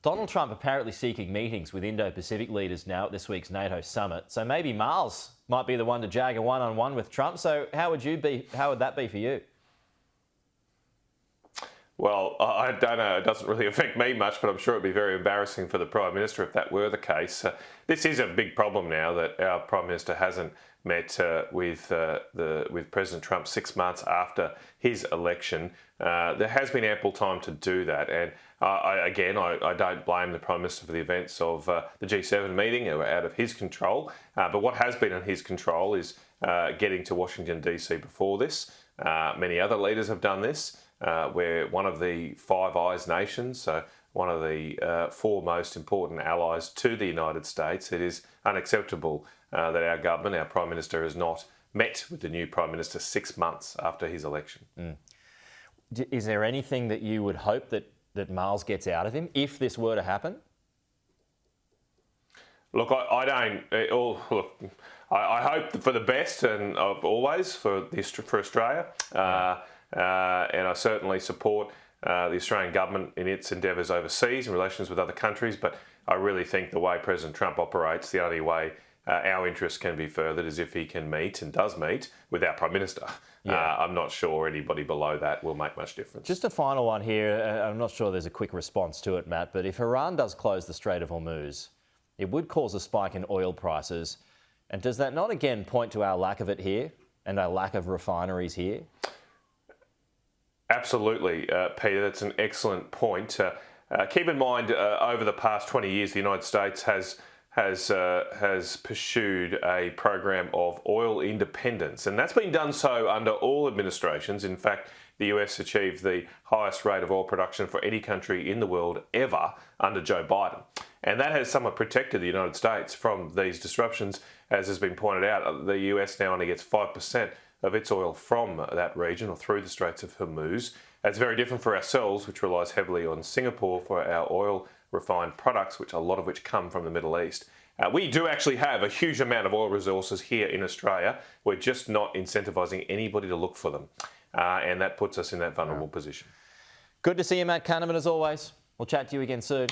Donald Trump apparently seeking meetings with Indo-Pacific leaders now at this week's NATO summit. So maybe Marles might be the one to jag a one-on-one with Trump. So how would that be for you? Well, I don't know. It doesn't really affect me much, but I'm sure it'd be very embarrassing for the Prime Minister if that were the case. This is a big problem now that our Prime Minister hasn't met with President Trump 6 months after his election. There has been ample time to do that, and I don't blame the Prime Minister for the events of the G7 meeting. They were out of his control, but what has been in his control is getting to Washington DC before this. Many other leaders have done this. We're one of the Five Eyes nations, so one of the four most important allies to the United States. It is unacceptable that our government, our Prime Minister, has not met with the new Prime Minister 6 months after his election. Is there anything that you would hope that Marles gets out of him if this were to happen? Look, I hope for the best and always for Australia. And I certainly support the Australian government in its endeavours overseas in relations with other countries, but I really think the way President Trump operates, the only way our interests can be furthered is if he can meet, and does meet, with our Prime Minister. I'm not sure anybody below that will make much difference. Just a final one here. I'm not sure there's a quick response to it, Matt, but if Iran does close the Strait of Hormuz, it would cause a spike in oil prices. And does that not again point to our lack of it here and our lack of refineries here? Absolutely, Peter. That's an excellent point. Keep in mind, over the past 20 years, the United States has pursued a program of oil independence, and that's been done so under all administrations. In fact, the US achieved the highest rate of oil production for any country in the world ever under Joe Biden. And that has somewhat protected the United States from these disruptions. As has been pointed out, the US now only gets 5% of its oil from that region or through the Straits of Hormuz. That's very different for ourselves, which relies heavily on Singapore for our oil refined products, which a lot of which come from the Middle East. We do actually have a huge amount of oil resources here in Australia. We're just not incentivising anybody to look for them. And that puts us in that vulnerable position. Good to see you, Matt Canavan, as always. We'll chat to you again soon.